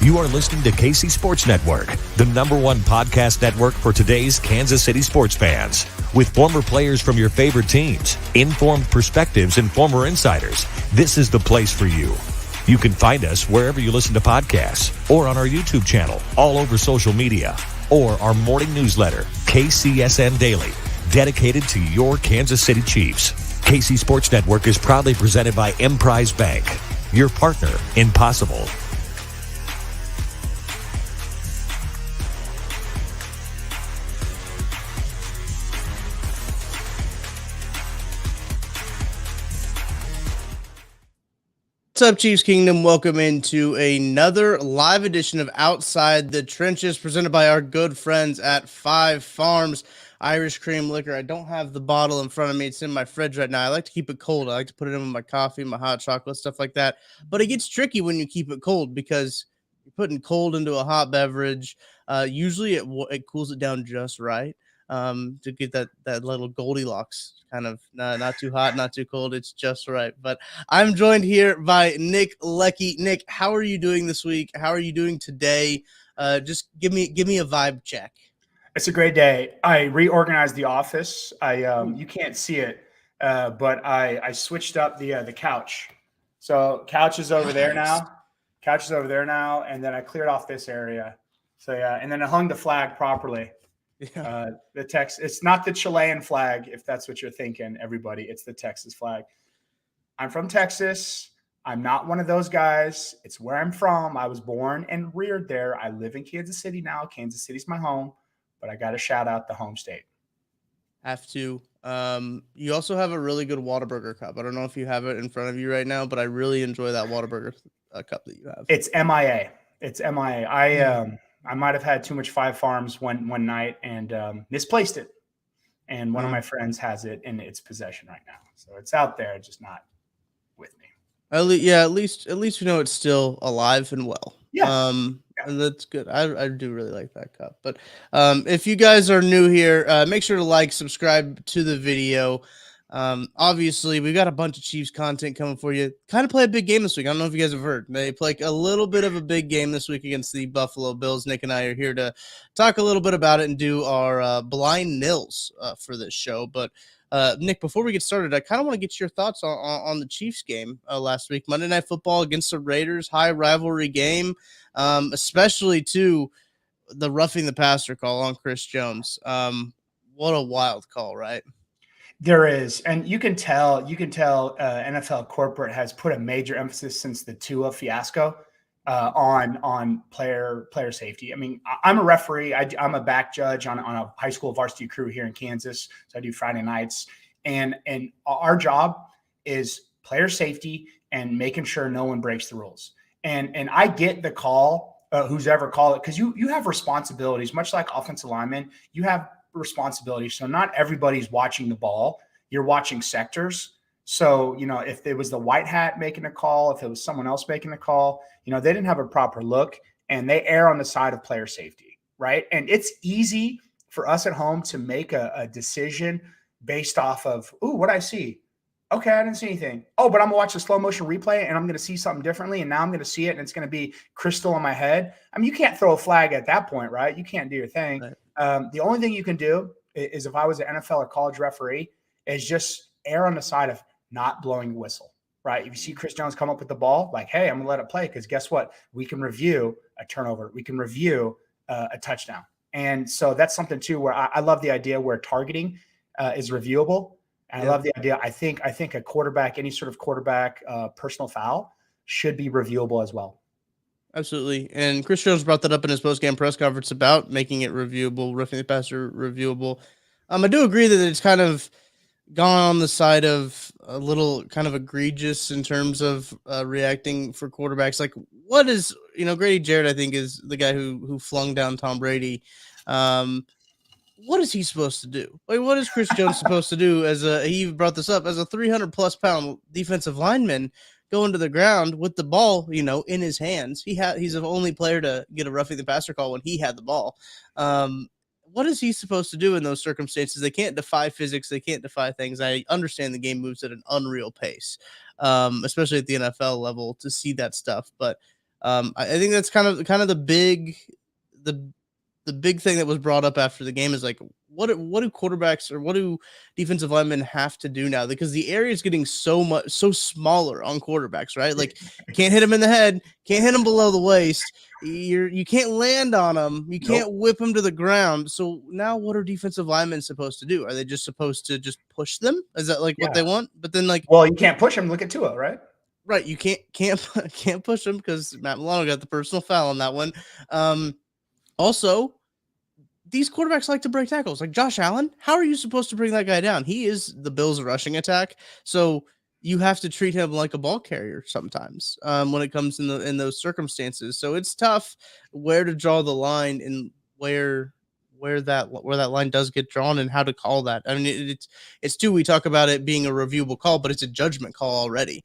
You are listening to KC Sports Network, the #1 podcast network for today's Kansas City sports fans. With former players from your favorite teams, informed perspectives, and former insiders, this is the place for you. You can find us wherever you listen to podcasts or on our YouTube channel, all over social media, or our morning newsletter, KCSN Daily, dedicated to your Kansas City Chiefs. KC Sports Network is proudly presented by Emprise Bank, your partner in possible. What's up, Chiefs Kingdom? Welcome into another live edition of Outside the Trenches, presented by our good friends at 5 Farms Irish Cream Liquor. I don't have the bottle in front of me. It's in my fridge right now. I like to keep it cold. I like to put it in with my coffee, my hot chocolate, stuff like that. But it gets tricky when you keep it cold because you're putting cold into a hot beverage. Usually it cools it down just right to get that little Goldilocks kind of not too hot, not too cold. It's just right. But I'm joined here by Nick Leckey. Nick, how are you doing this week? How are you doing today? Just give me a vibe check. It's a great day. I reorganized the office. You can't see it, but I switched up the couch. So couch is over there now. Couch is over there now, and then I cleared off this area. So yeah, and then I hung the flag properly. Yeah. The text, it's not the Chilean flag, if that's what you're thinking, everybody. It's the Texas flag. I'm from Texas. I'm not one of those guys. It's where I'm from. I was born and reared there. I live in Kansas City now. Kansas City's my home, but I got to shout out the home state. Have to. You also have a really good Whataburger cup. I don't know if you have it in front of you right now, but I really enjoy that Whataburger cup that you have. It's MIA. It's MIA. I might have had too much 5 Farms one night and misplaced it. And one of my friends has it in its possession right now. So it's out there, just not with me. At least you know it's still alive and well. Yeah. And that's good. I do really like that cup. But if you guys are new here, make sure to like, subscribe to the video. Obviously, we've got a bunch of Chiefs content coming for you. Kind of play a big game this week. I don't know if you guys have heard. They play a little bit of a big game this week against the Buffalo Bills. Nick and I are here to talk a little bit about it and do our blind nils for this show. But Nick, before we get started, I kind of want to get your thoughts on the Chiefs game last week. Monday Night Football against the Raiders, high rivalry game, especially to the roughing the passer call on Chris Jones. What a wild call, right? There is, and you can tell NFL corporate has put a major emphasis since the Tua fiasco on player safety. I mean, I'm a referee. I'm a back judge on a high school varsity crew here in Kansas. So I do Friday nights, and our job is player safety and making sure no one breaks the rules. And I get the call, who's ever called it, because you have responsibilities, much like offensive linemen. You have responsibility. So not everybody's watching the ball. You're watching sectors. So, if it was the white hat making a call, if it was someone else making a call, they didn't have a proper look and they err on the side of player safety, right? And it's easy for us at home to make a decision based off of, what I see. Okay, I didn't see anything. Oh, but I'm gonna watch a slow motion replay and I'm gonna see something differently. And now I'm gonna see it and it's gonna be crystal in my head. I mean, you can't throw a flag at that point, right? You can't do your thing. Right. The only thing you can do is, if I was an NFL or college referee, is just err on the side of not blowing a whistle, right? If you see Chris Jones come up with the ball, like, hey, I'm going to let it play, because guess what? We can review a turnover. We can review a touchdown. And so that's something, too, where I love the idea where targeting is reviewable. And I love the idea. I think a quarterback, any sort of quarterback personal foul should be reviewable as well. Absolutely. And Chris Jones brought that up in his post-game press conference about making it reviewable, roughing the passer reviewable. I do agree that it's kind of gone on the side of a little kind of egregious in terms of reacting for quarterbacks. Like, what is, Grady Jarrett, I think, is the guy who flung down Tom Brady. What is he supposed to do? Like, what is Chris Jones supposed to do he brought this up, as a 300+ pound defensive lineman going to the ground with the ball, in his hands? He's the only player to get a roughing the passer call when he had the ball. What is he supposed to do in those circumstances? They can't defy physics. They can't defy things. I understand the game moves at an unreal pace, especially at the NFL level, to see that stuff. But I think that's kind of the big thing that was brought up after the game is like, what do quarterbacks or what do defensive linemen have to do now? Because the area is getting so smaller on quarterbacks, right? Like, can't hit them in the head, can't hit them below the waist. You can't land on them, you can't whip them to the ground. So now, what are defensive linemen supposed to do? Are they just supposed to just push them? Is that like what they want? But then, like, well, you can't push them. Look at Tua, right? Right, you can't push them because Matt Milano got the personal foul on that one. Also, these quarterbacks like to break tackles. Like Josh Allen, how are you supposed to bring that guy down? He is the Bills' rushing attack, so you have to treat him like a ball carrier sometimes when it comes in those circumstances. So it's tough where to draw the line and where that line does get drawn and how to call that. I mean, it's too, we talk about it being a reviewable call, but it's a judgment call already.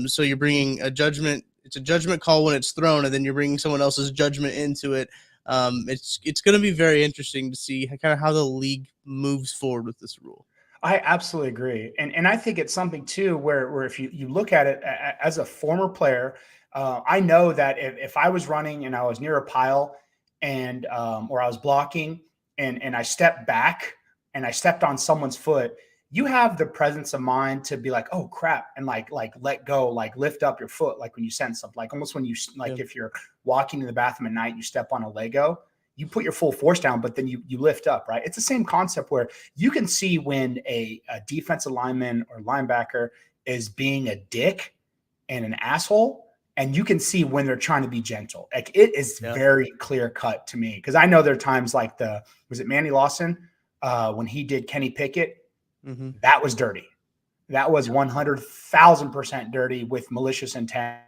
So you're bringing a judgment. It's a judgment call when it's thrown, and then you're bringing someone else's judgment into it. It's going to be very interesting to see kind of how the league moves forward with this rule. I absolutely agree. And I think it's something too, where if you look at it as a former player, I know that if I was running and I was near a pile and or I was blocking and I stepped back and I stepped on someone's foot, you have the presence of mind to be like, oh crap, and like let go, like lift up your foot, like when you sense something, like almost when you if you're walking to the bathroom at night, you step on a Lego, you put your full force down, but then you lift up, right? It's the same concept where you can see when a defensive lineman or linebacker is being a dick and an asshole, and you can see when they're trying to be gentle. Like it is very clear cut to me, because I know there are times like was it Manny Lawson when he did Kenny Pickett? That was dirty. That was 100,000% dirty with malicious intent.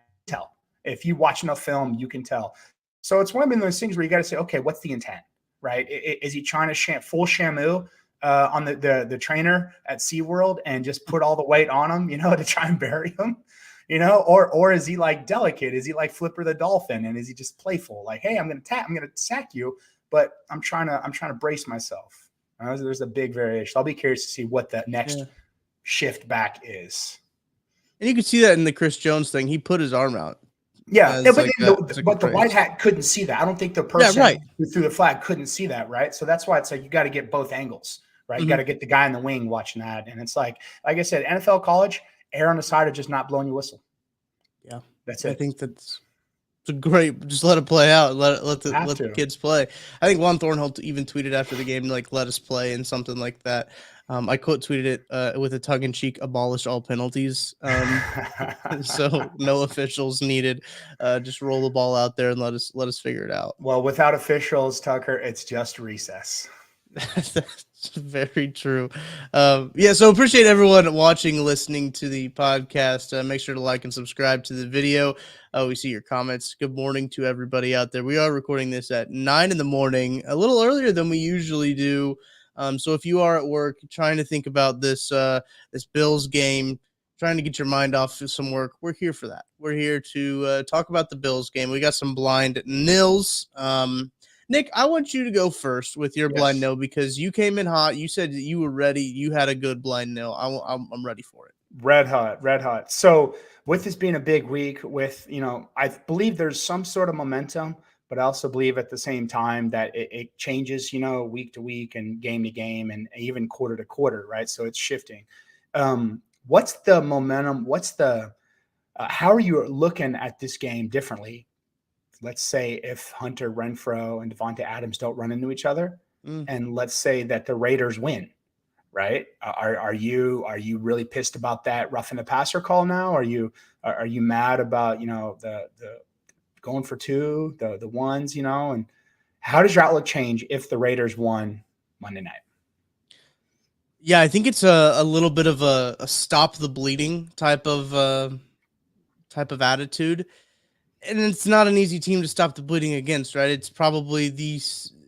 If you watch enough film, you can tell. So it's one of those things where you got to say, okay, what's the intent, right? Is he trying to full Shamu on the trainer at SeaWorld and just put all the weight on him, to try and bury him, or is he like delicate? Is he like Flipper the Dolphin? And is he just playful? Like, hey, I'm going to sack you, but I'm trying to brace myself. There's a big variation. I'll be curious to see what that next shift back is. And you can see that in the Chris Jones thing. He put his arm out. Yeah, but the white hat couldn't see that. I don't think the person who threw the flag couldn't see that, right? So that's why it's like you got to get both angles, right? You got to get the guy in the wing watching that. And it's like I said, NFL, college, err on the side of just not blowing your whistle. Yeah, that's it. I think it's a great. Just let it play out. Let the kids play. I think Juan Thornhill even tweeted after the game, like, "Let us play" and something like that. I quote tweeted it with a tongue in cheek: "Abolish all penalties." So no officials needed. Just roll the ball out there and let us figure it out. Well, without officials, Tucker, it's just recess. That's very true. So appreciate everyone watching, listening to the podcast. Make sure to like and subscribe to the video. We see your comments. Good morning to everybody out there. We are recording this at 9 a.m, a little earlier than we usually do. So if you are at work trying to think about this Bills game, trying to get your mind off some work, we're here for that. We're here to talk about the Bills game. We got some blind nils. Nick, I want you to go first with your blind nil, because you came in hot. You said that you were ready. You had a good blind nil. I'm ready for it. Red hot. So with this being a big week, I believe there's some sort of momentum, but I also believe at the same time that it changes, week to week and game to game and even quarter to quarter, right? So it's shifting. What's the momentum? How are you looking at this game differently? Let's say if Hunter Renfrow and Devontae Adams don't run into each other, and let's say that the Raiders win, right? Are you really pissed about that roughing the passer call now? Are you mad about the going for two, the ones, and how does your outlook change if the Raiders won Monday night? Yeah, I think it's a little bit of a stop the bleeding type of attitude. And it's not an easy team to stop the bleeding against, right? It's probably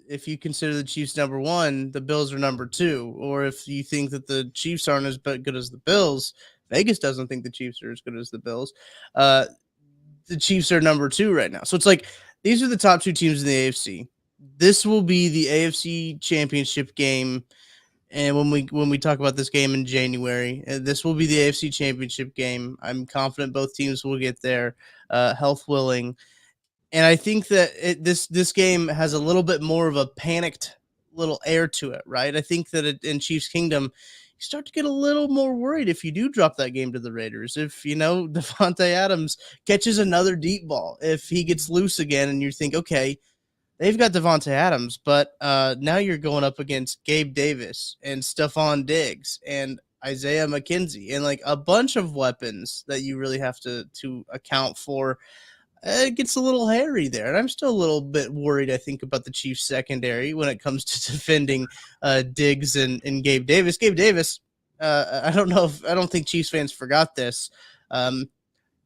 if you consider the Chiefs number one, the Bills are number two. Or if you think that the Chiefs aren't as good as the Bills, Vegas doesn't think the Chiefs are as good as the Bills. The Chiefs are number two right now. So it's like, these are the top two teams in the AFC. This will be the AFC championship game. And when we talk about this game in January, this will be the AFC championship game. I'm confident both teams will get there, health willing. And I think that this game has a little bit more of a panicked little air to it, right? I think that in Chiefs Kingdom, you start to get a little more worried if you do drop that game to the Raiders. If, Devontae Adams catches another deep ball, if he gets loose again and you think, okay, they've got Devontae Adams, but now you're going up against Gabe Davis and Stephon Diggs and Isaiah McKenzie and like a bunch of weapons that you really have to account for. It gets a little hairy there, and I'm still a little bit worried, I think, about the Chiefs secondary when it comes to defending Diggs and Gabe Davis. Gabe Davis, I don't think Chiefs fans forgot this.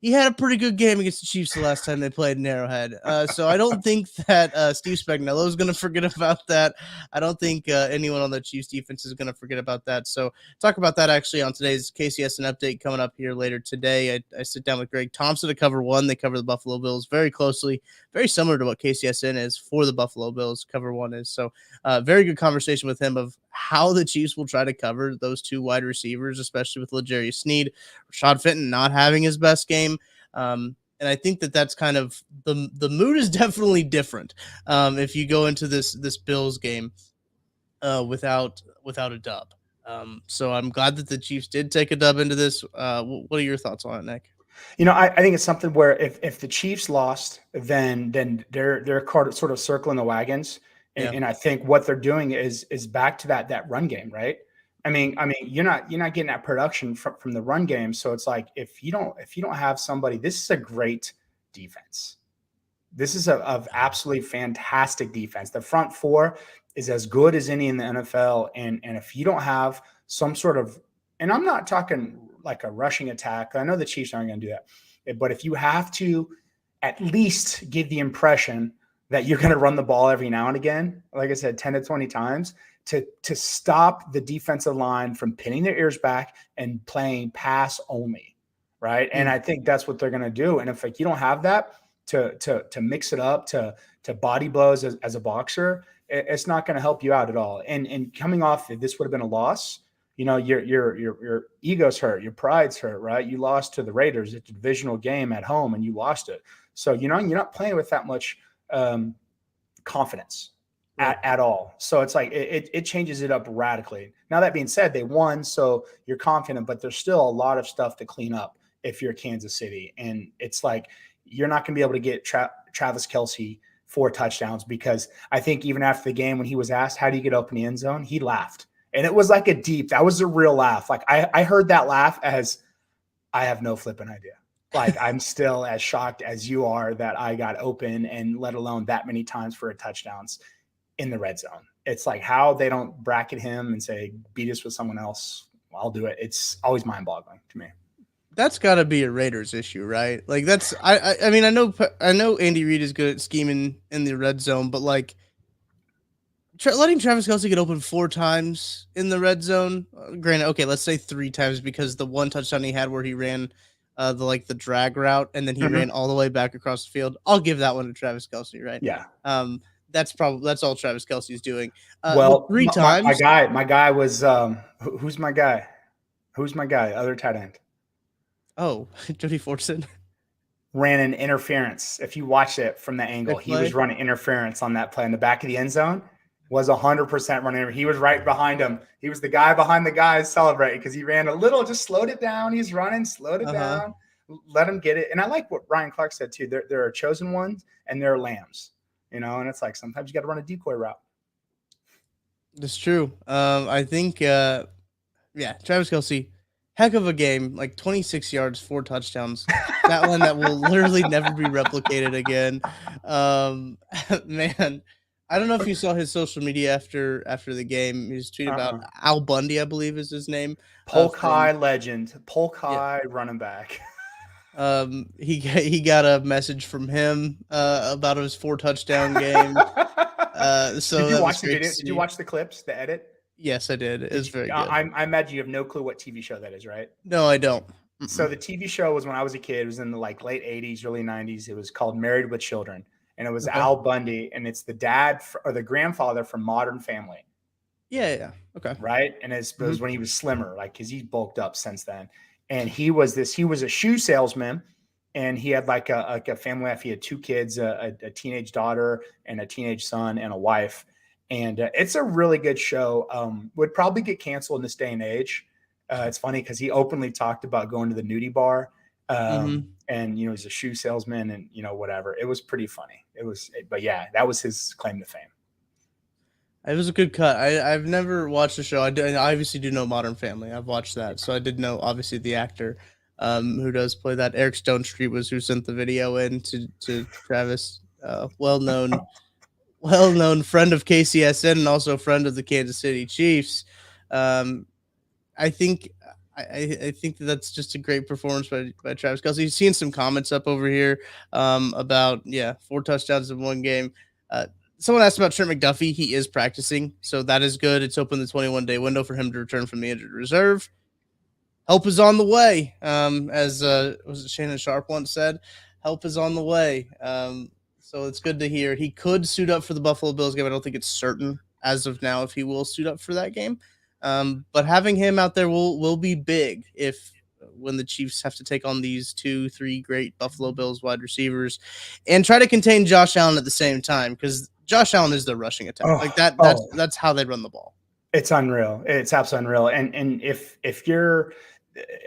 He had a pretty good game against the Chiefs the last time they played in Arrowhead. So I don't think that Steve Spagnuolo is going to forget about that. I don't think anyone on the Chiefs defense is going to forget about that. So talk about that actually on today's KCSN update coming up here later today. I sit down with Greg Thompson to cover one. They cover the Buffalo Bills very closely, very similar to what KCSN is for the Buffalo Bills. Cover one is. So very good conversation with him of how the Chiefs will try to cover those two wide receivers, especially with L'Jarius Sneed, Rashad Fenton not having his best game. And I think that's kind of the mood is definitely different if you go into this Bills game without a dub. So I'm glad that the Chiefs did take a dub into this. What are your thoughts on it, Nick? I think it's something where if the Chiefs lost, then they're sort of circling the wagons. And I think what they're doing is back to that run game, right? I mean, you're not getting that production from the run game. So it's like if you don't have somebody, this is a great defense. This is a absolutely fantastic defense. The front four is as good as any in the NFL. And if you don't have some sort of, and I'm not talking like a rushing attack, I know the Chiefs aren't going to do that, but if you have to at least give the impression that you're going to run the ball every now and again, like I said, 10 to 20 times, to stop the defensive line from pinning their ears back and playing pass only, right? And I think that's what they're going to do. And if like you don't have that to mix it up, to body blows as a boxer, it's not going to help you out at all. And coming off, if this would have been a loss, your ego's hurt, your pride's hurt, right? You lost to the Raiders. It's a divisional game at home, and you lost it. So you're not playing with that much confidence at all. So it's like it changes it up radically. Now that being said, they won, so you're confident, but there's still a lot of stuff to clean up if you're Kansas City. And it's like you're not going to be able to get Travis Kelce 4 touchdowns, because I think even after the game when he was asked, how do you get open the end zone? He laughed. And it was like that was a real laugh. Like I heard that laugh as I have no flipping idea. Like I'm still as shocked as you are that I got open, and let alone that many times for a touchdowns in the red zone. It's like how they don't bracket him and say, beat us with someone else. I'll do it. It's always mind boggling to me. That's got to be a Raiders issue, right? Like that's, I mean, I know Andy Reid is good at scheming in the red zone, but like letting Travis Kelce get open 4 times in the red zone, granted, okay, let's say 3 times, because the one touchdown he had where he ran the drag route and then he ran all the way back across the field. I'll give that one to Travis Kelce, right? Yeah. That's all Travis Kelce's doing. Well, 3 times. My guy was who's my guy? Who's my guy? Other tight end. Oh, Jody Fortson ran an interference. If you watch it from the angle, he was running interference on that play in the back of the end zone. Was 100% running. He was right behind him. He was the guy behind the guys celebrating because he ran a little, just slowed it down. He's running, slowed it down, let him get it. And I like what Ryan Clark said too. There are chosen ones and there are lambs, and it's like sometimes you got to run a decoy route. That's true. I think, Travis Kelce, heck of a game, like 26 yards, 4 touchdowns. That one that will literally never be replicated again. Man, I don't know if you saw his social media after the game. He was tweeting about Al Bundy, I believe is his name. Polk High legend, Polk High running back. He got a message from him about his 4 touchdown game. So did you watch the video? Did you watch the clips, the edit? Yes, I did. It was very good. I imagine you have no clue what TV show that is, right? No, I don't. So the TV show was when I was a kid. It was in the late 80s, early 90s. It was called Married with Children. And it was Al Bundy, and it's the dad or the grandfather from Modern Family. Yeah. Okay. Right? And it was when he was slimmer, like, because he's bulked up since then. And he was a shoe salesman, and he had like a family life. He had 2 kids, a teenage daughter and a teenage son and a wife. And it's a really good show. Would probably get canceled in this day and age. It's funny because he openly talked about going to the nudie bar. And, he's a shoe salesman and, whatever. It was pretty funny. But yeah, that was his claim to fame. It was a good cut. I've never watched the show. I obviously do know Modern Family. I've watched that. So I did know, obviously, the actor who does play that. Eric Stone Street was who sent the video in to Travis, well-known friend of KCSN and also friend of the Kansas City Chiefs. I think that's just a great performance by Travis Kelce. He's seen some comments up over here about 4 touchdowns in one game. Someone asked about Trent McDuffie. He is practicing, so that is good. It's open the 21-day window for him to return from the injured reserve. Help is on the way. As was it Shannon Sharp once said, help is on the way. So it's good to hear. He could suit up for the Buffalo Bills game. I don't think it's certain as of now if he will suit up for that game. But having him out there will be big when the Chiefs have to take on these 2-3 great Buffalo Bills wide receivers and try to contain Josh Allen at the same time, because Josh Allen is their rushing attack. That's how they run the ball. It's unreal. It's absolutely unreal. And if you're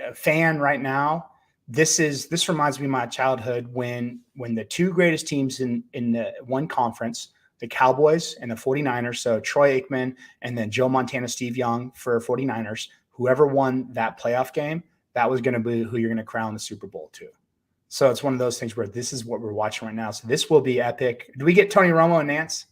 a fan right now, this reminds me of my childhood when the 2 greatest teams in the one conference, the Cowboys and the 49ers, so Troy Aikman and then Joe Montana, Steve Young for 49ers, whoever won that playoff game, that was going to be who you're going to crown the Super Bowl to. So it's one of those things where this is what we're watching right now. So this will be epic. Do we get Tony Romo and Nance?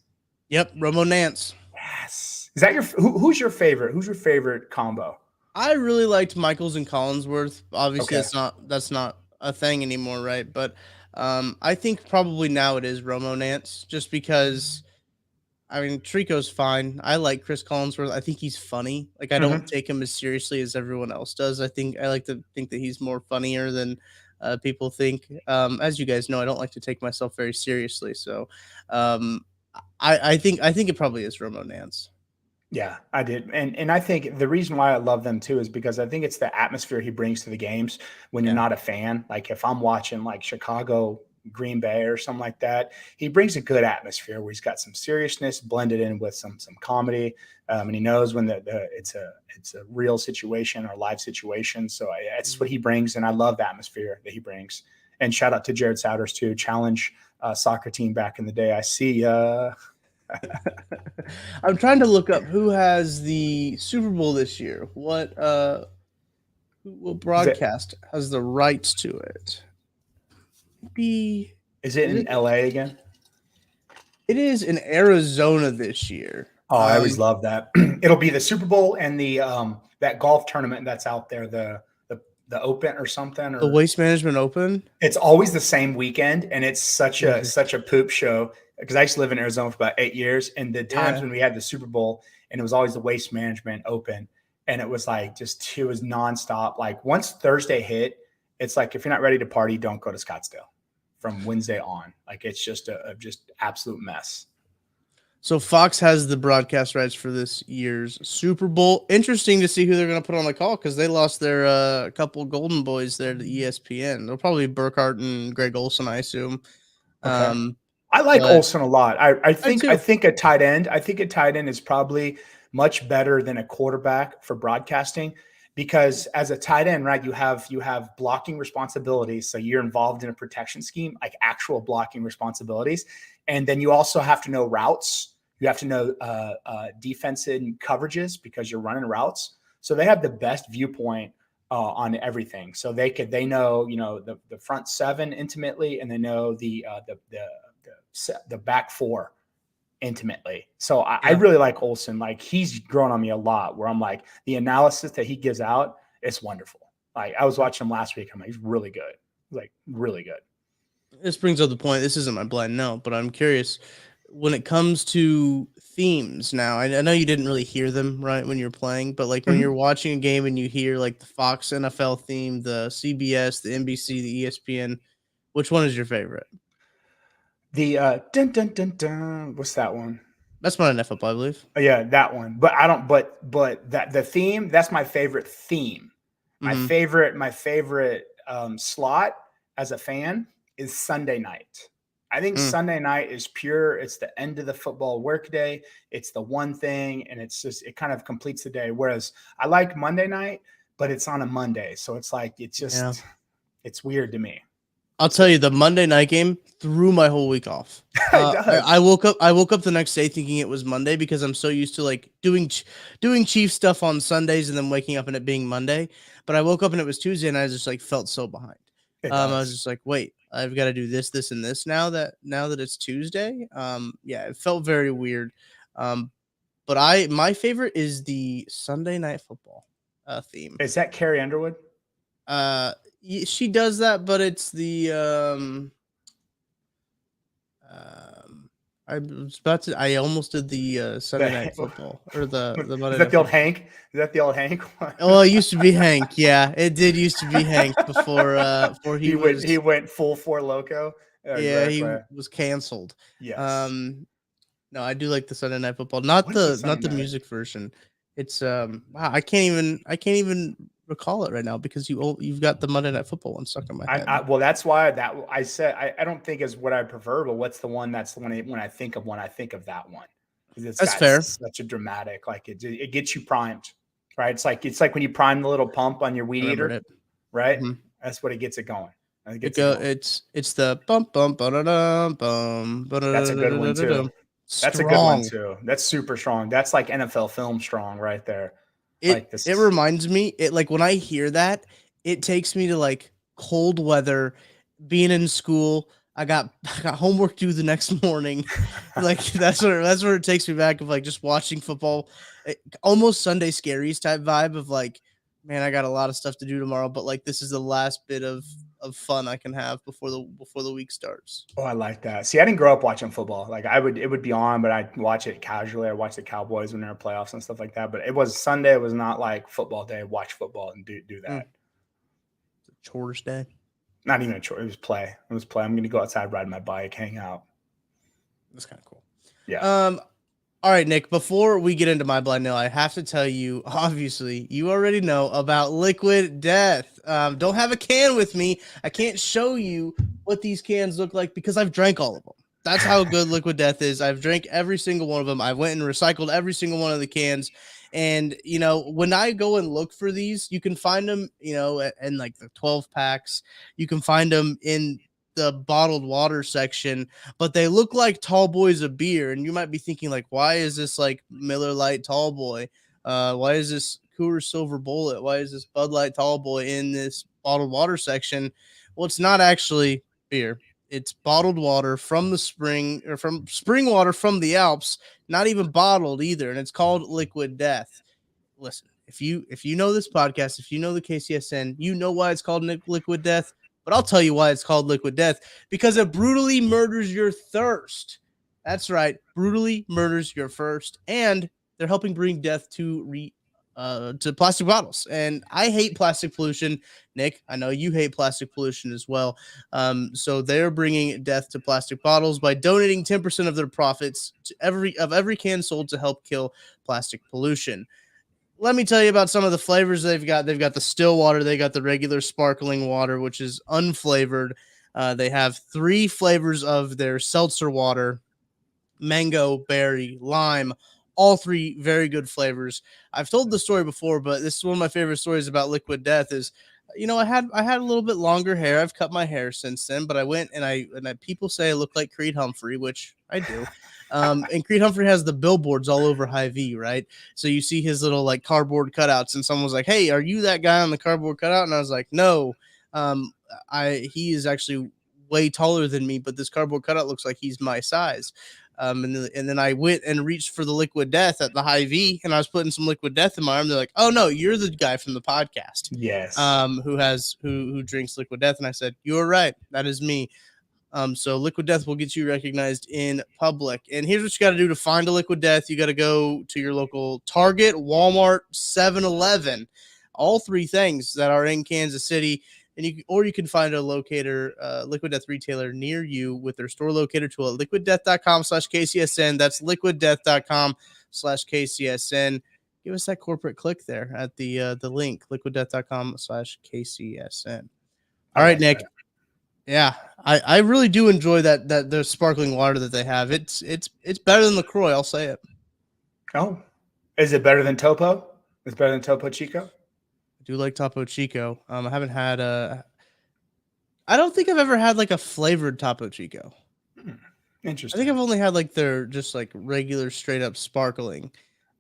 Yep, Romo Nance. Yes. Is that who's your favorite? Who's your favorite combo? I really liked Michaels and Collinsworth. Obviously, that's not a thing anymore, right? But I think probably now it is Romo Nance, just because. I mean, Trico's fine. I like Chris Collinsworth. I think he's funny. Like, I don't take him as seriously as everyone else does. I like to think that he's more funnier than people think. As you guys know, I don't like to take myself very seriously. So, I think it probably is Romo Nance. Yeah, I did. And I think the reason why I love them too is because I think it's the atmosphere he brings to the games when you're not a fan. Like if I'm watching like Chicago, Green Bay or something like that, he brings a good atmosphere where he's got some seriousness blended in with some comedy. And he knows when it's a real situation or live situation. So that's what he brings. And I love the atmosphere that he brings. And shout out to Jared Souders too. Challenge soccer team back in the day. I see. I'm trying to look up who has the Super Bowl this year. What broadcast has the rights to it? Is it in LA again? It is in Arizona this year. Oh, I always love that. It'll be the Super Bowl and the that golf tournament that's out there, the Open or something, or the Waste Management Open. It's always the same weekend, and it's such a poop show. Because I used to live in Arizona for about 8 years, and the times when we had the Super Bowl, and it was always the Waste Management Open, and it was like it was nonstop. Like once Thursday hit, it's like if you're not ready to party, don't go to Scottsdale from Wednesday on. Like it's just a absolute mess. So Fox has the broadcast rights for this year's Super Bowl. Interesting to see who they're going to put on the call, because they lost their couple golden boys there to ESPN. They'll probably be Burkhardt and Greg Olson, I assume. Okay. I like Olson a lot. I think a tight end. I think a tight end is probably much better than a quarterback for broadcasting, because as a tight end, right, you have blocking responsibilities. So you're involved in a protection scheme, like actual blocking responsibilities. And then you also have to know routes. You have to know defensive coverages because you're running routes. So they have the best viewpoint on everything. So they know, the front seven intimately, and they know the back four intimately. So I really like Olson. Like he's grown on me a lot, where I'm like, the analysis that he gives out, it's wonderful. Like I was watching him last week. I'm like, he's really good. Like really good. This brings up the point. This isn't my blind note, but I'm curious when it comes to themes. Now, I know you didn't really hear them right when you're playing, but like when you're watching a game and you hear like the Fox NFL theme, the CBS, the NBC, the ESPN, which one is your favorite? The dun dun dun dun. What's that one? That's Monday Night Football, I believe. Oh, yeah, that one. But I don't. But that the theme. That's my favorite theme. My favorite slot as a fan is Sunday night. I think Sunday night is pure. It's the end of the football workday. It's the one thing, and it kind of completes the day. Whereas I like Monday night, but it's on a Monday. So it's like, it's weird to me. I'll tell you, the Monday night game threw my whole week off. I woke up the next day thinking it was Monday because I'm so used to like doing Chief stuff on Sundays and then waking up and it being Monday. But I woke up and it was Tuesday and I just like felt so behind. I was just like, wait, I've got to do this, this, and this now that it's Tuesday. It felt very weird. But my favorite is the Sunday night football theme. Is that Carrie Underwood? She does that, but it's the I almost did the Sunday night football or the Monday. Is that the old Hank? Is that the old Hank one? Oh, it used to be Hank. Yeah, it did used to be Hank before he went full Four Loco. He was canceled. Yes. No, I do like the Sunday night football, not the music version. It's wow, I can't even recall it right now because you've got the Monday Night Football one stuck in my head. Well, that's why I said I don't think is what I prefer, but what's the one that's when I think of that one. That's fair. Such a dramatic, like it gets you primed, right? It's like when you prime the little pump on your weed eater, right? Mm-hmm. That's what it gets it going. It's the bum bum ba-da-dum, bum. That's a good one too. That's a good one too. That's super strong. That's like NFL film strong right there. It reminds me, like when I hear that, it takes me to like cold weather, being in school. I got homework due the next morning. Like that's where it takes me back of like just watching football, almost Sunday Scaries type vibe of like, man, I got a lot of stuff to do tomorrow, but like this is the last bit of fun I can have before the week starts. Oh, I like that. See, I didn't grow up watching football. Like it would be on, but I'd watch it casually. I watched the Cowboys when they were playoffs and stuff like that. But it was Sunday. It was not like football day. Watch football and do that. Chores day. Not even a chore. It was play. I'm going to go outside, ride my bike, hang out. That's kind of cool. Yeah. All right, Nick, before we get into my blind nail, I have to tell you, obviously, you already know about Liquid Death. Don't have a can with me. I can't show you what these cans look like because I've drank all of them. That's how good Liquid Death is. I've drank every single one of them. I went and recycled every single one of the cans. And, when I go and look for these, you can find them, in like the 12 packs. You can find them in the bottled water section, but they look like tall boys of beer. And you might be thinking like, why is this like Miller Lite tall boy? Why is this Coors Silver Bullet? Why is this Bud Light tall boy in this bottled water section? Well, it's not actually beer. It's bottled water from the spring, or from spring water from the Alps, not even bottled either. And it's called Liquid Death. Listen, if you know this podcast, if you know the KCSN, you know why it's called Liquid Death. But I'll tell you why it's called Liquid Death, because it brutally murders your thirst. That's right, brutally murders your thirst, and they're helping bring death to plastic bottles. And I hate plastic pollution. Nick, I know you hate plastic pollution as well. So they're bringing death to plastic bottles by donating 10% of their profits to every can sold to help kill plastic pollution. Let me tell you about some of the flavors they've got. They've got the still water. They got the regular sparkling water, which is unflavored. They have 3 flavors of their seltzer water: mango, berry, lime. All 3 very good flavors. I've told the story before, but this is one of my favorite stories about Liquid Death. Is I had a little bit longer hair. I've cut my hair since then, but I went and I people say I look like Creed Humphrey, which I do. And Creed Humphrey has the billboards all over Hy-Vee, right? So you see his little like cardboard cutouts, and someone was like, "Hey, are you that guy on the cardboard cutout?" And I was like, "No, he is actually way taller than me, but this cardboard cutout looks like he's my size." And then I went and reached for the Liquid Death at the Hy-Vee, and I was putting some Liquid Death in my arm. They're like, "Oh no, you're the guy from the podcast, yes, who drinks Liquid Death." And I said, "You're right, that is me." So Liquid Death will get you recognized in public. And here's what you got to do to find a Liquid Death. You got to go to your local Target, Walmart, 7-Eleven, all 3 things that are in Kansas City. And you can find a locator, Liquid Death retailer near you with their store locator tool at liquiddeath.com/KCSN. That's liquiddeath.com/KCSN. Give us that corporate click there at the link, liquiddeath.com/KCSN. All right, Nick. Yeah, I really do enjoy that the sparkling water that they have. It's better than LaCroix. I'll say it. Oh, is it better than Topo? It's better than Topo Chico. I do like Topo Chico. I haven't had I don't think I've ever had like a flavored Topo Chico. Interesting. I think I've only had like their just like regular straight up sparkling.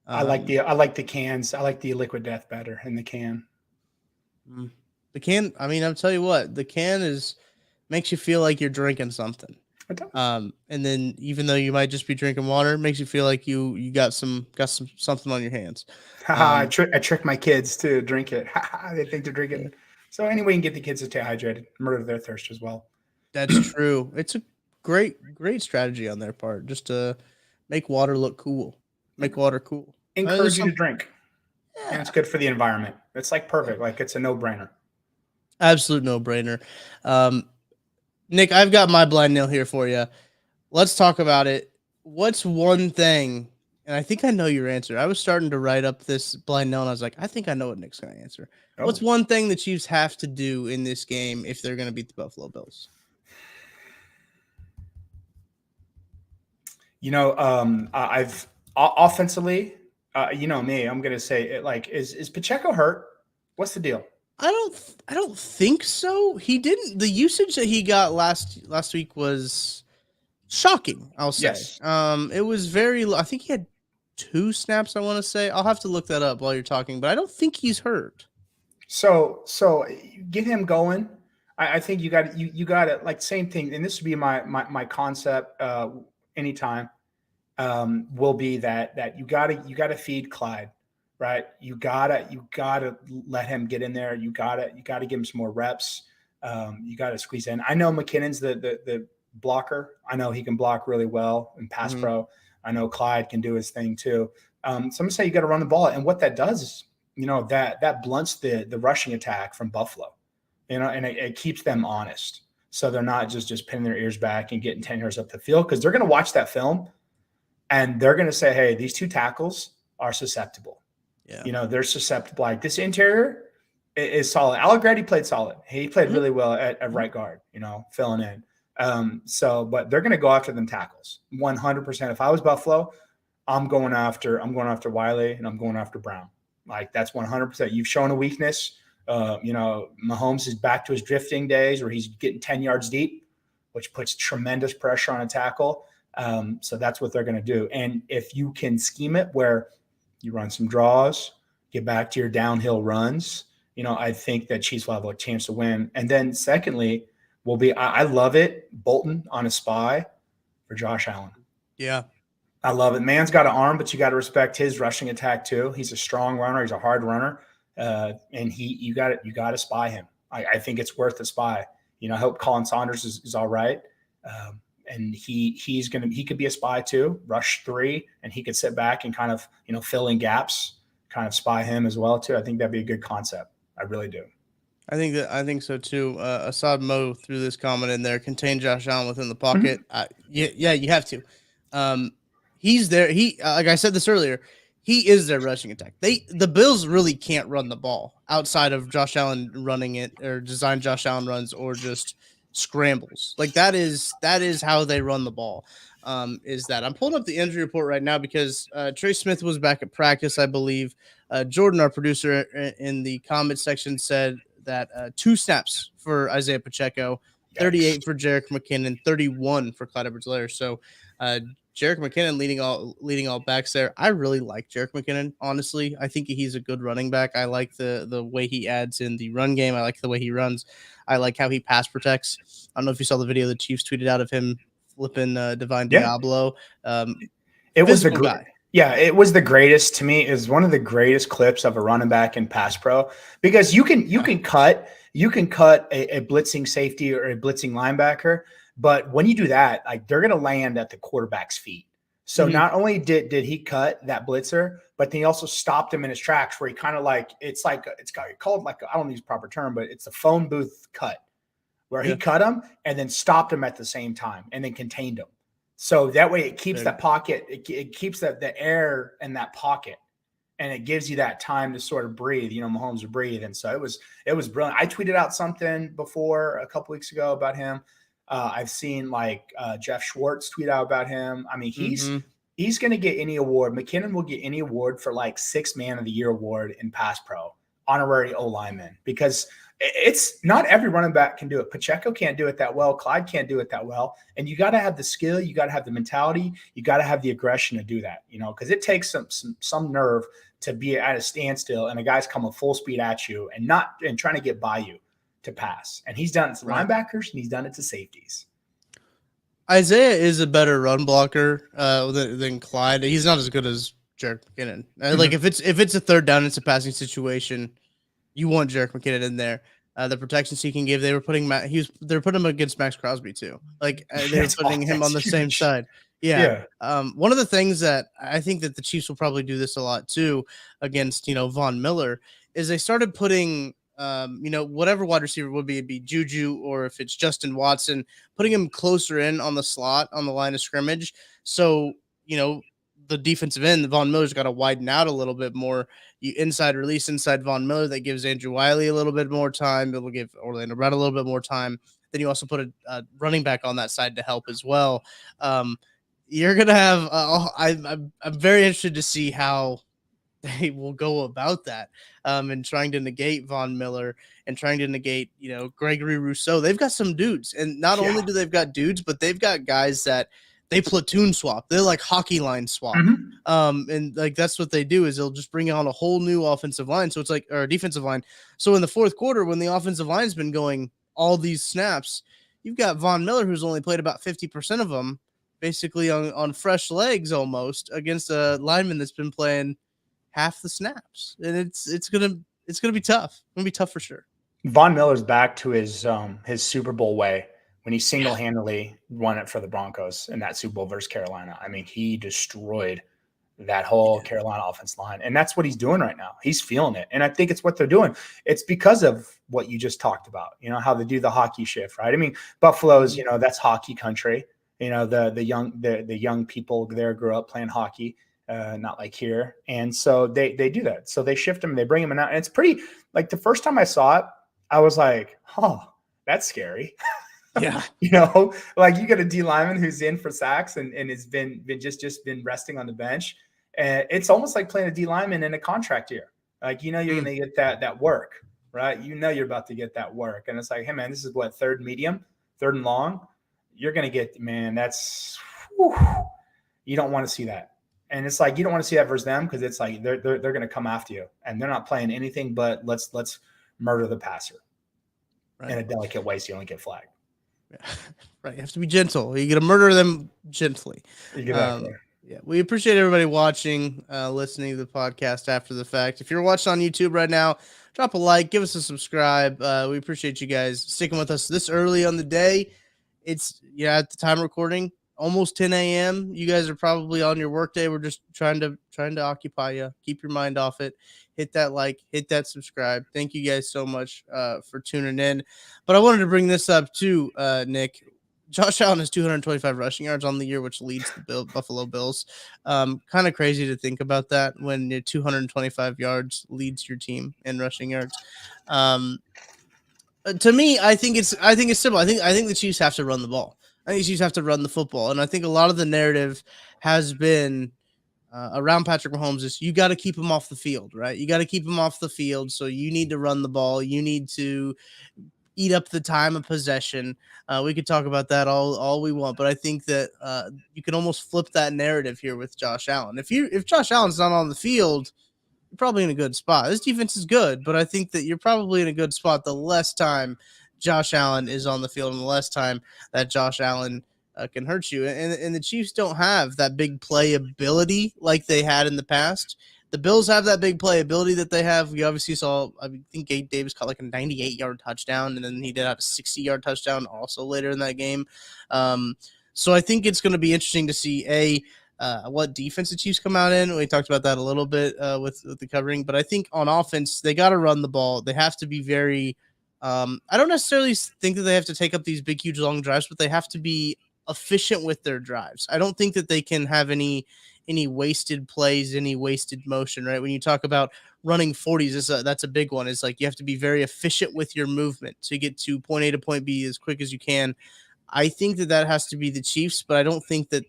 I like the cans. I like the Liquid Death better in the can. The can. I mean, I'll tell you what. The can makes you feel like you're drinking something. It does. And then even though you might just be drinking water, it makes you feel like you got something on your hands. I trick my kids to drink it. They think they're drinking. Yeah. So anyway, you can get the kids to stay hydrated, murder their thirst as well. That's true. It's a great strategy on their part, just to make water look cool, make water cool. Encourage you to drink. Yeah. And it's good for the environment. It's like perfect. Like it's a no-brainer. Absolute no-brainer. Nick, I've got my blind nail here for you. Let's talk about it. What's one thing, and I think I know your answer. I was starting to write up this blind nail, and I was like, I think I know what Nick's going to answer. Oh. What's one thing the Chiefs have to do in this game if they're going to beat the Buffalo Bills? You know, I've offensively, you know me, I'm going to say it like, is Pacheco hurt? What's the deal? I don't think so. He didn't. The usage that he got last week was shocking, I'll say. Yes. It was very. I think he had 2 snaps. I want to say. I'll have to look that up while you're talking, but I don't think he's hurt. So get him going. I think you got it. Like same thing, and this would be my concept. Anytime will be that you gotta feed Clyde. Right, you gotta let him get in there. You gotta give him some more reps. You gotta squeeze in. I know McKinnon's the blocker. I know he can block really well in pass pro. I know Clyde can do his thing too. So I'm gonna say you got to run the ball, and what that does is, you know, that blunts the rushing attack from Buffalo, you know, and it keeps them honest. So they're not just pinning their ears back and getting 10 yards up the field, because they're gonna watch that film, and they're gonna say, hey, these 2 tackles are susceptible. Yeah. You know, they're susceptible. Like this interior is solid. Allegretti played solid. He played really well at right guard, you know, filling in. But they're going to go after them tackles 100%. If I was Buffalo, I'm going after Wiley, and I'm going after Brown. Like that's 100%. You've shown a weakness. You know, Mahomes is back to his drifting days where he's getting 10 yards deep, which puts tremendous pressure on a tackle. So that's what they're going to do. And if you can scheme it where you run some draws, get back to your downhill runs, you know, I think that Chiefs will have a chance to win. And then secondly will be, I love it, Bolton on a spy for Josh Allen. Yeah. I love it. Man's got an arm, but you got to respect his rushing attack too. He's a strong runner. He's a hard runner. And you got to spy him. I think it's worth a spy. You know, I hope Colin Saunders is all right. And he could be a spy too, rush 3, and he could sit back and kind of, you know, fill in gaps, kind of spy him as well too. I think that'd be a good concept. I really do. I think so too. Assad Mo threw this comment in there: contain Josh Allen within the pocket. Yeah, you have to. He's there. Like I said this earlier, he is their rushing attack. The Bills really can't run the ball outside of Josh Allen running it, or design Josh Allen runs, or just scrambles. Like that is how they run the ball. Is that I'm pulling up the injury report right now because Trey Smith was back at practice, I believe. Jordan, our producer in the comment section, said that 2 snaps for Isaiah Pacheco, 38 for Jerick McKinnon, 31 for Clyde Edwards-Helaire. So Jerick McKinnon leading all backs there. I really like Jerick McKinnon, honestly. I think he's a good running back. I like the way he adds in the run game. I like the way he runs. I like how he pass protects. I don't know if you saw the video the Chiefs tweeted out of him flipping Divine Diablo. It was the guy. Yeah, it was the greatest to me. It was one of the greatest clips of a running back in pass pro, because you can cut a blitzing safety or a blitzing linebacker, but when you do that, like they're going to land at the quarterback's feet. So not only did he cut that blitzer, but then he also stopped him in his tracks, where he kind of like it's called like, I don't use the proper term, but it's a phone booth cut, where he cut him and then stopped him at the same time and then contained him. So that way it keeps that pocket, it keeps the air in that pocket. and it gives you that time to sort of breathe, Mahomes to breathe. And so it was brilliant. I tweeted out something before a couple weeks ago about him. I've seen Jeff Schwartz tweet out about him. I mean, he's going to get any award. McKinnon will get any award for 6 Man of the Year award in pass pro, honorary O lineman, because it's not every running back can do it. Pacheco can't do it that well. Clyde can't do it that well. And you got to have the skill. You got to have the mentality. You got to have the aggression to do that, because it takes some nerve to be at a standstill and a guy's coming full speed at you and trying to get by you to pass. And he's done it to linebackers and he's done it to safeties. Isaiah is a better run blocker than Clyde. He's not as good as Jerick McKinnon. Like if it's a third down, it's a passing situation, you want Jerick McKinnon in there. The protections he can give, they're putting him against Max Crosby too. They're putting him on the same side. Yeah. One of the things that I think that the Chiefs will probably do this a lot too against, Von Miller is they started putting, whatever wide receiver would be, it'd be Juju, or if it's Justin Watson, putting him closer in on the slot on the line of scrimmage. So, the defensive end, Von Miller's got to widen out a little bit more. You inside release inside Von Miller. That gives Andrew Wiley a little bit more time. It'll give Orlando Brown a little bit more time. Then you also put a running back on that side to help as well. You're going to have I'm very interested to see how they will go about that and trying to negate Von Miller and trying to negate, Gregory Rousseau. They've got some dudes. And not only do they've got dudes, but they've got guys that they platoon swap. They're like hockey line swap. And that's what they do is they'll just bring on a whole new offensive line. So it's or defensive line. So in the fourth quarter, when the offensive line's been going all these snaps, you've got Von Miller, who's only played about 50% of them, basically on fresh legs almost, against a lineman that's been playing half the snaps. And it's gonna be tough. It's gonna be tough for sure. Von Miller's back to his Super Bowl way when he single-handedly won it for the Broncos in that Super Bowl versus Carolina. I mean, he destroyed that whole Carolina offense line. And that's what he's doing right now. He's feeling it. And I think it's what they're doing. It's because of what you just talked about, how they do the hockey shift, right? I mean, Buffalo's, that's hockey country. The young people there grew up playing hockey, not like here. And so they do that. So they shift them, they bring them out. And it's pretty, the first time I saw it, I was like, oh, that's scary. Yeah. You got a D lineman who's in for sacks and has been been resting on the bench. And it's almost like playing a D lineman in a contract year. You're going to get that work, right? You're about to get that work. And it's like, hey man, this is what, third medium, third and long. You're going to get, man, that's, you don't want to see that. And it's you don't want to see that versus them because it's they're going to come after you and they're not playing anything but let's murder the passer in a delicate way so you don't get flagged. Yeah. Right. You have to be gentle. You got to murder them gently. Exactly. Yeah. We appreciate everybody watching, listening to the podcast after the fact. If you're watching on YouTube right now, drop a like, give us a subscribe. We appreciate you guys sticking with us this early on the day. It's at the time of recording, almost 10 a.m. You guys are probably on your work day. We're just trying to occupy you. Keep your mind off it. Hit that like, hit that subscribe. Thank you guys so much for tuning in. But I wanted to bring this up too, Nick. Josh Allen has 225 rushing yards on the year, which leads the Buffalo Bills. Kind of crazy to think about that when 225 yards leads your team in rushing yards. To me, I think it's simple. I think the Chiefs have to run the ball. I think the Chiefs have to run the football, and I think a lot of the narrative has been around Patrick Mahomes is you got to keep him off the field, right? You got to keep him off the field, so you need to run the ball. You need to eat up the time of possession. We could talk about that all we want, but I think that you can almost flip that narrative here with Josh Allen. If Josh Allen's not on the field, you're probably in a good spot. This defense is good, but I think that you're probably in a good spot the less time Josh Allen is on the field and the less time that Josh Allen can hurt you. And the Chiefs don't have that big play ability like they had in the past. The Bills have that big play ability that they have. We obviously saw, I think Gabe Davis caught a 98-yard touchdown, and then he did have a 60-yard touchdown also later in that game. So I think it's going to be interesting to see, what defense the Chiefs come out in. We talked about that a little bit with the covering, but I think on offense, they got to run the ball. They have to be very I don't necessarily think that they have to take up these big, huge, long drives, but they have to be efficient with their drives. I don't think that they can have any any wasted plays, any wasted motion, right? When you talk about running 40s, that's a big one. It's like you have to be very efficient with your movement to get to point A to point B as quick as you can. I think that has to be the Chiefs, but I don't think that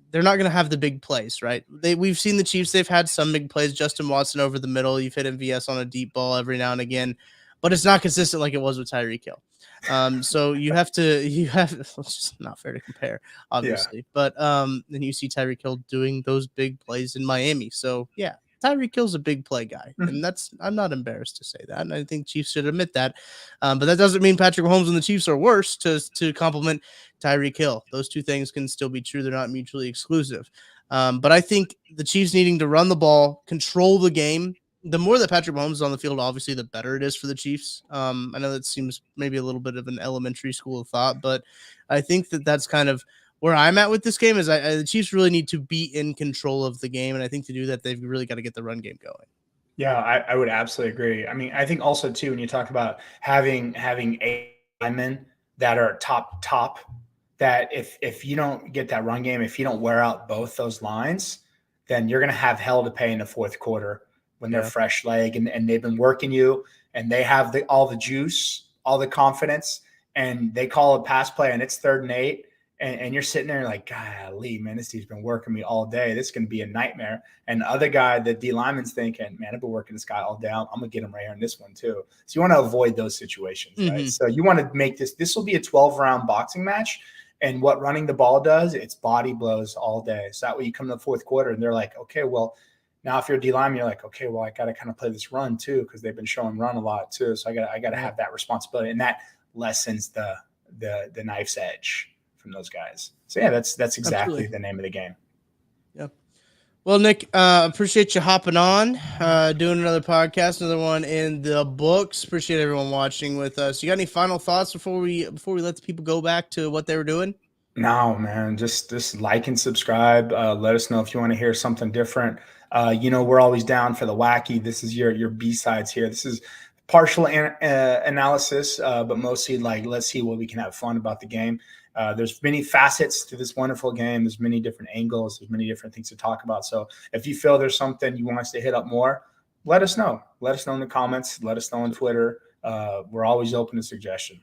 they're not going to have the big plays, right? We've seen the Chiefs. They've had some big plays. Justin Watson over the middle. You've hit MVS on a deep ball every now and again, but it's not consistent like it was with Tyreek Hill. So you have it's just not fair to compare, obviously. Yeah. But then you see Tyreek Hill doing those big plays in Miami. So yeah, Tyreek Hill's a big play guy, and I'm not embarrassed to say that, and I think Chiefs should admit that. But that doesn't mean Patrick Mahomes and the Chiefs are worse. To compliment Tyreek Hill, those two things can still be true. They're not mutually exclusive. But I think the Chiefs needing to run the ball, control the game. The more that Patrick Mahomes is on the field, obviously, the better it is for the Chiefs. I know that seems maybe a little bit of an elementary school of thought, but I think that's kind of where I'm at with this game. Is the Chiefs really need to be in control of the game, and I think to do that, they've really got to get the run game going. Yeah, I would absolutely agree. I mean, I think also too when you talk about having a linemen that are top, that if you don't get that run game, if you don't wear out both those lines, then you're going to have hell to pay in the fourth quarter when they're fresh leg and they've been working you and they have all the juice, all the confidence, and they call a pass play and it's 3rd and 8. And you're sitting there like, golly, man, this dude's been working me all day. This is going to be a nightmare. And the other guy, the D lineman's thinking, man, I've been working this guy all day. I'm going to get him right here in this one too. So you want to avoid those situations, right? So you want to make this will be a 12-round boxing match. And what running the ball does, it's body blows all day. So that way you come to the fourth quarter and they're like, okay, well, now if you're a D lineman, you're like, okay, well, I got to kind of play this run too because they've been showing run a lot too. So I got to have that responsibility. And that lessens the knife's edge from those guys. So yeah, that's exactly Absolutely. The name of the game. Yeah. Well, Nick, appreciate you hopping on, doing another podcast, another one in the books. Appreciate everyone watching with us. You got any final thoughts before we let the people go back to what they were doing? No, man, just like and subscribe. Let us know if you want to hear something different. We're always down for the wacky. This is your B-sides here. This is partial analysis, but mostly like, let's see what we can have fun about the game. There's many facets to this wonderful game. There's many different angles. There's many different things to talk about. So if you feel there's something you want us to hit up more, let us know. Let us know in the comments. Let us know on Twitter. We're always open to suggestion.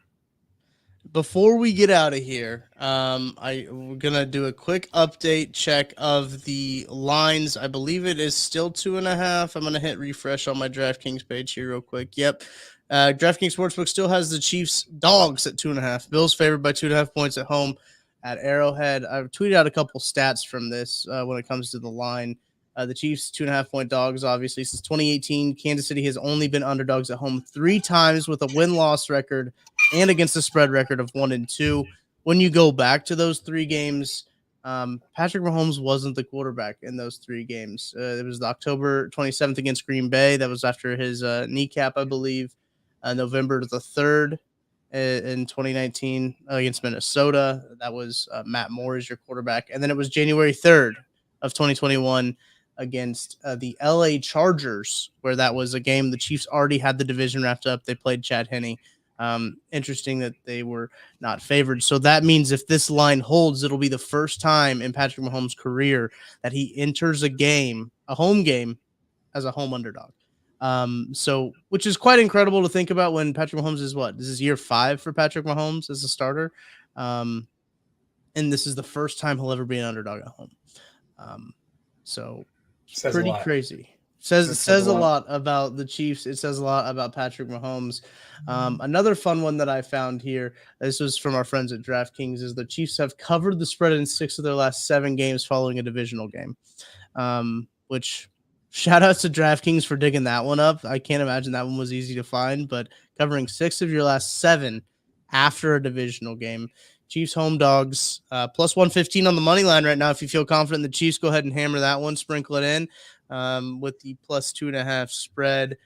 Before we get out of here, we're going to do a quick update check of the lines. I believe it is still 2.5. I'm going to hit refresh on my DraftKings page here real quick. Yep. DraftKings Sportsbook still has the Chiefs dogs at 2.5. Bills favored by 2.5 points at home at Arrowhead. I've tweeted out a couple stats from this when it comes to the line. The Chiefs 2.5 point dogs, obviously, since 2018. Kansas City has only been underdogs at home 3 times with a win-loss record and against the spread record of 1-2. When you go back to those 3 games, Patrick Mahomes wasn't the quarterback in those 3 games. It was October 27th against Green Bay. That was after his kneecap, I believe. November the 3rd in 2019 against Minnesota. That was Matt Moore as your quarterback. And then it was January 3rd of 2021 against the LA Chargers, where that was a game the Chiefs already had the division wrapped up. They played Chad Henne. Interesting that they were not favored. So that means if this line holds, it'll be the first time in Patrick Mahomes' career that he enters a home game, as a home underdog. So which is quite incredible to think about when Patrick Mahomes is this is year 5 for Patrick Mahomes as a starter. And this is the first time he'll ever be an underdog at home. So says pretty crazy. Says a lot about the Chiefs. It says a lot about Patrick Mahomes. Another fun one that I found here, this was from our friends at DraftKings, is the Chiefs have covered the spread in 6 of their last 7 games following a divisional game, which shout out to DraftKings for digging that one up. I can't imagine that one was easy to find, but covering 6 of your last 7 after a divisional game. Chiefs home dogs, plus 115 on the money line right now. If you feel confident in the Chiefs, go ahead and hammer that one, sprinkle it in with the plus 2.5 spread.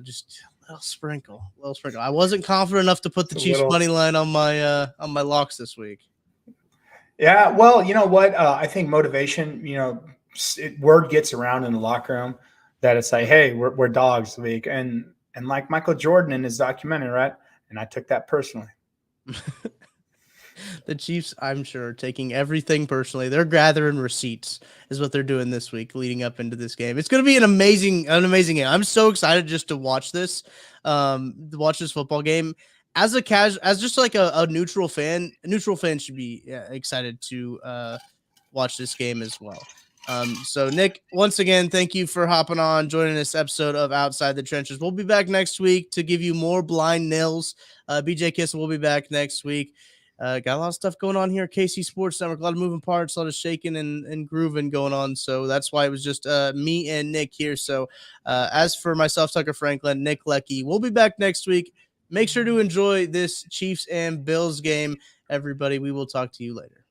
Just a little sprinkle. I wasn't confident enough to put the Chiefs money line on my locks this week. Yeah, well, you know what? I think motivation, word gets around in the locker room that it's like, hey, we're dogs this week. And like Michael Jordan in his documentary, right? And I took that personally. The Chiefs, I'm sure, are taking everything personally. They're gathering receipts, is what they're doing this week, leading up into this game. It's going to be an amazing game. I'm so excited just to watch this, football game. As just like a neutral fan. A neutral fan should be excited to watch this game as well. So Nick, once again, thank you for hopping on, joining this episode of Outside the Trenches. We'll be back next week to give you more blind nils. BJ Kissel will be back next week. Got a lot of stuff going on here. KC Sports Network, a lot of moving parts, a lot of shaking and grooving going on. So that's why it was just me and Nick here. So as for myself, Tucker Franklin, Nick Leckey, we'll be back next week. Make sure to enjoy this Chiefs and Bills game, everybody. We will talk to you later.